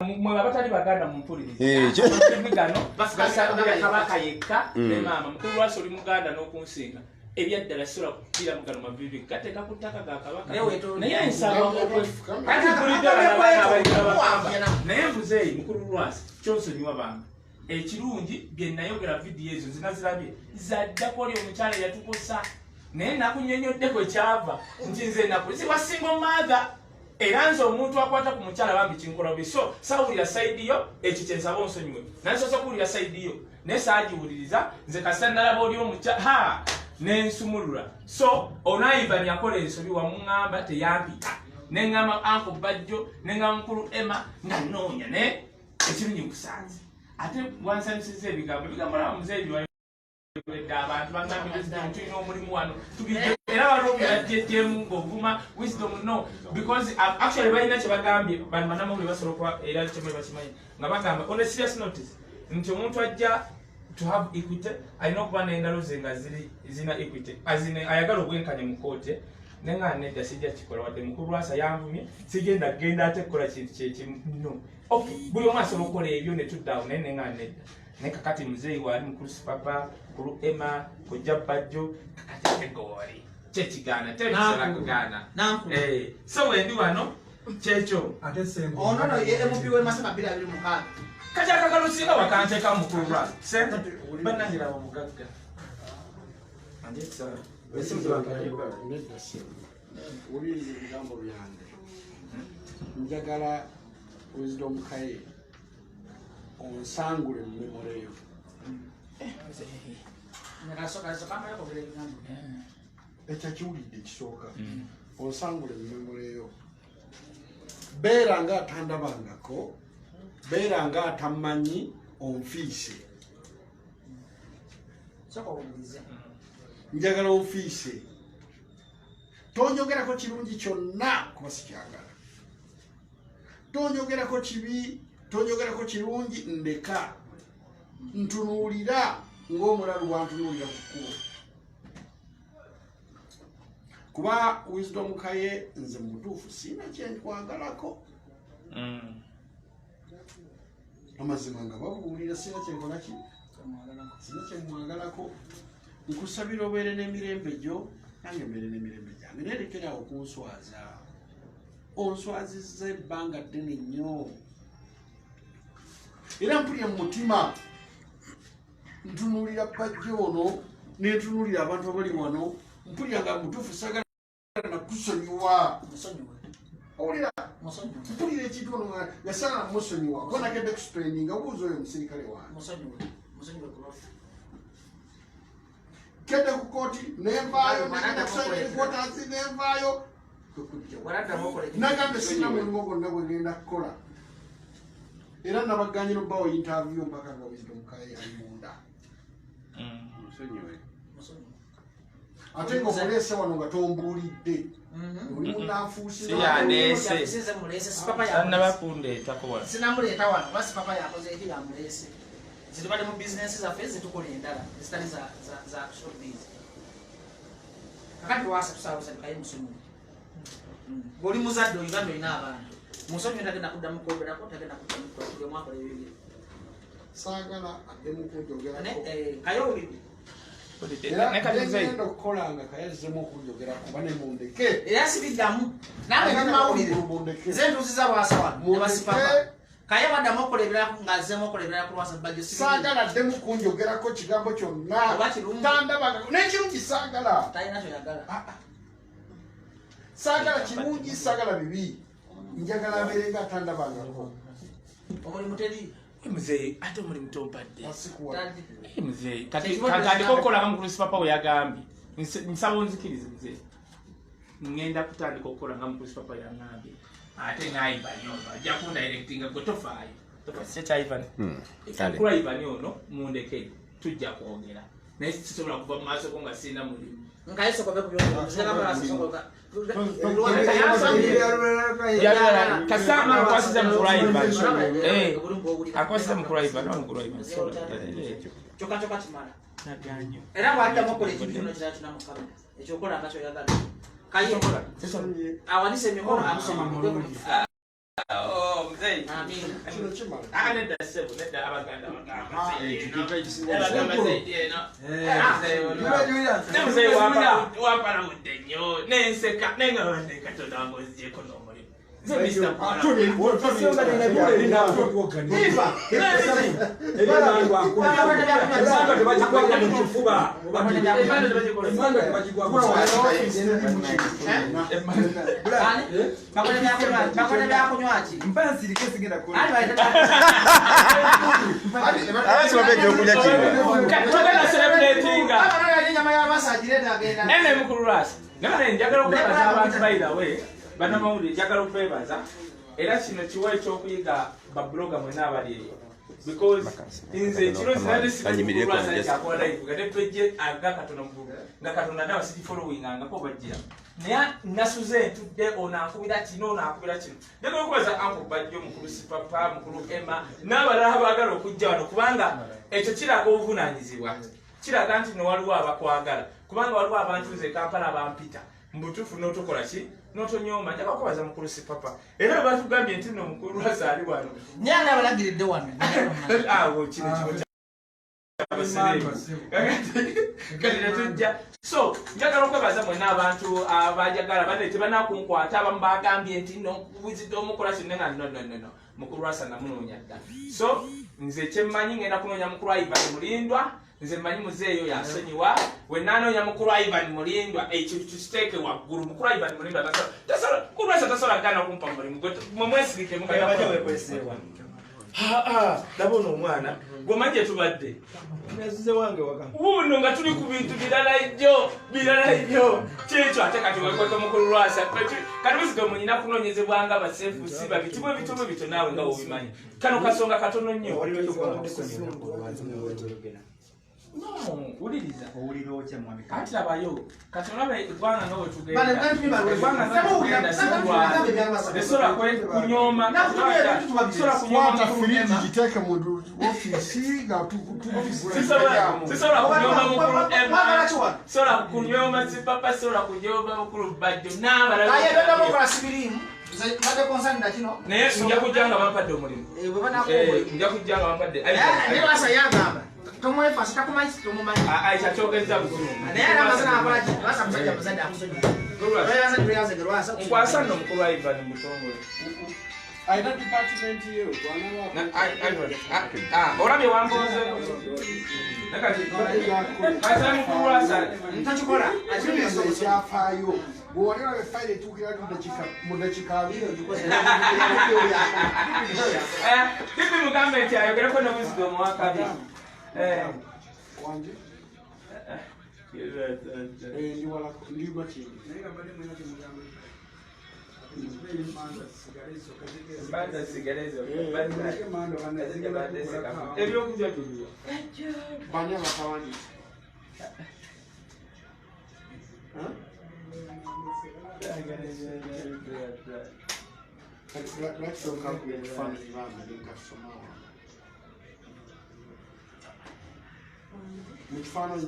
mwe batali baganda mumpulirize gano basanga kabaka yekka ne mama mukulu lwasi oli muganda n'okunsinga ebyaddala sola kutira mugano mavivi gateka kutaka ga kabaka naye nsaba naye mbuzeeyi mukulu lwasi kyonsonyiwa bange ekirungi bye nayogera vidiyo ezo zinazirabye zaddako oli omukyala yatukosa naye nakunyonyoddeko ekyava nti nze nakuliziwa single mother era nze omuntu akwata ku mukyala bambi kinkola bubi so sawulira saidi yo ekyo kyensaba onsonyiwe nansosa kuwulira saidi yo naye saagiwuliriza nze kasita nalaba oli omukyala nensumulula so onaivani akola ensobi wamuŋŋamba teyampita neŋŋamba anko bajjo neŋŋamba mukulu Emma nga noonya ne ekirungi nkusanze ate wansanyusiza ebigambo laba muzeeyi abantu bangambye tulina omulimu wano era balobyatyemu ng'ovuma wisdom no because actually balina kye bagambye bano bannamawulire basobola okuba era kyemwe bakimanyi nga bagamba on a serious notice nti omuntu ajja to have equity alina okuba n'engalo ze nga zina equity ayagala obwenkanya mu kooti nenga nedda sijja kikola wadde mukulu lwasa yanvumye sigenda genda ate kukola kintu kyekimu no okay buli omu asobola okukola ebyo ne tuddawo naye nenga nedda naye kakati muzeeyi waali mukulu Sipapa mukulu Emma kojja bajjo kakati tegowali kyekigaana tebisala kugaana so wendi wano kyekyo ono ye MP w'Masaka 226 kati akagalo singa wakanteeka mukulu lwasa sente bannangira abamugagga Ulize ebigambo byange njagala Wisdom Kaye onsangule mu memore yo ekyakiwulidde kisooka onsangule mu memore yo beera nga atandabangako beera nga atamanyi onfiise njagala onfiise tonyogerako kirungi kyonna kuba sikyagala tonyogerako kibi tonyogerako kirungi ndeka ntunuulira ng'omulalu bwantunuulira ku kkubo kuba Wisdom Kaye nze mutuufu sina kyenkwagalako amazima nga babuulira sina kyenkolaki sina kyemwagalako nkusabira obeere n'emirembe gyo nange mbeere n'emirembe gyange naye lekerawo kunswaza onswazizza ebbanga ddene nnyo era mpulira mu mutima ntunuulira bajjo ono nentunuulira abantu abali wano mpulira nga mutuufu sagala nakusonyiwa owulira mpulira ekintu ono yasala namusonyiwa kuba nakedde explaininga buuza oyo omusirikale wange kedde ku kooti nenvaayo negenda kusainaekotazi nenvaayo nagambe sina mulimu gwonna gwe ngenda kukola era nabaganye nobawo interview mpaka nga Wisdom Kaye ali munda ate nga omuleese wano nga tombuulidde oli munafuusinnamuleeta wano kuba Sipapa yakoze eki yamuleese ziri bali mu bizinesi zaffe zitukola endala ezitali za showbiz kakati wasa tusaabuza Kaye musonyiwe bw'oli muzadde Uganda olina abantu musonyiwe tagenda kuddamu kwogerako tagenda kuddamu kwogerako mwakola ebibiri saagala addemu kunjogerako Kaye owulidde era okukolanga Kaye azzemu okunjogera kuba ne mundeke era sibiddamu nange nemawulire nze ntuuziza lwasa wano ne basipapa Kaye baddamu okukola nga azzemu okukola ku lwasa bajjo saagala addemu kunjogerako kigambo kyonna tandabagako n'ekirungi saagala talina kyoyagala saagala kirungi saagala bibi njagala abeere nga atandabangako omulimu teri muzeeyi ate omulimu tompadde muzeeyi Kati kandika okukolanga mukulu Sipapa we yagambye nsaba onzikirize muzeeyi ŋŋenda kutandika okukola nga mukulu Sipapa yaŋŋambye ate naivani ono ajja kundirectinga gwe tofaayo sekyaivani kula ivani ono mundeke tujja kwogera naye sisobola kuva mu maaso go nga sirina mulimu Kaye sokobe kubyogera kasama akwasiza mukulu ivani kyokka kimala era bwaddamu okola ekintu kino kirala kinamukamera ekyokola nga kyoyagala Kaye awanise emikono akusoma Oh, mzee. Amina. kino kimala Nedda ssebo, nedda abaganda bagamba. ekikintu ekisinga Abagamba Zaidi eno. Eh. Mzee wapalawudde nnyo, nenseka, naye nga badde Katonda wange ozzeeko n'omulimu. Nze Mr. Paula. Tugenda celebratinga. Ene mukulu lwasi. Nane njagala okwebaza abantu by the way. Banamawulire njagala okwebaza. Era kino kiwa ekyokuyiga babloga mwena abali eyo. Because nze ekiro zinali sikulwasa kyakola live gade page aga Katonda mvuga nga Katonda ndawa siti following angako bajja naye nasuze ntudde onakubira kino onakubira kino ndeko okubaza anko bajjo mukulu Sipapa mukulu Emma n'abalala baagala okujja wano kubanga ekyo kiraga obuvunanyizibwa kiraga nti no waliwo abakwagala kubanga waliwo abantu nze Kampala abampita mbutufu n'otokola ki n'otonyoma njagala okubaza mukulu Sipapa era batugambye nti no mukulu Lwasa ali wano Nyanga balagiridde wano. awo kino kino so njagala okwebaza mwena abantu abajagala bane tebanakunkwata abamu bagambye nti wizidde omukola kino nga no mukulu Lwasa namunoonya dda so nze kyemmanyi ngenda kunoonya mukulu Ivan Mulindwa nze mmanyi muzeeyo yansonyiwa wenanoonya mukulu Ivan Mulindwa ekyo tukiteeke waggulu mukulu Ivan Mulindwa mukulu Lwasa tasobola gana kumpa mulimu mwe mwesigike mukweseewa ndabona omwana gwomanyi gye tubadde wuno nga tuli ku bintu birala ijjo kyekyo ate kati wekweka mukulu Lwasa kati bisiga munyina kunoonyezebwanga basefusi babitibw ebitono bito naawe nga wobimanyi kano kasonga katono nnyo uliriza kati labayo kati olaba eggwanga nga wetugenda esobola kunyoma giteeke mu ofiisi sisobola kunyoma mukulu Emma sobola kunyoma Sipapa sobola kunyoma mukulu Bajjo naye nja kujja nga bampadde omulimu nja kujja nga bampadde Tomwefasa takumanyi tomumanyi. Aisha kyogeza bulungi. Naye era amazina akola ki? Lwasa musajja muzadde amusonyiwa. Lwasa tuliyaze Lwasa. Nkwasa nno mukulu Ivan mutongole. ayina department ye olabye wamboze nakati kasa mukulu Lwasa ntakikola ekyafaayo bw'oli olaba efayiro etuukira mu dakika abiri kipi mugambe nti ayogereko n'obuzigo omuwakabi wange ndiwa kindi banda sigalezo ebyokulya tuliyo banya bakawandi lwaki tokakuya ekifaananyi bange nkasoma mu kifaananyi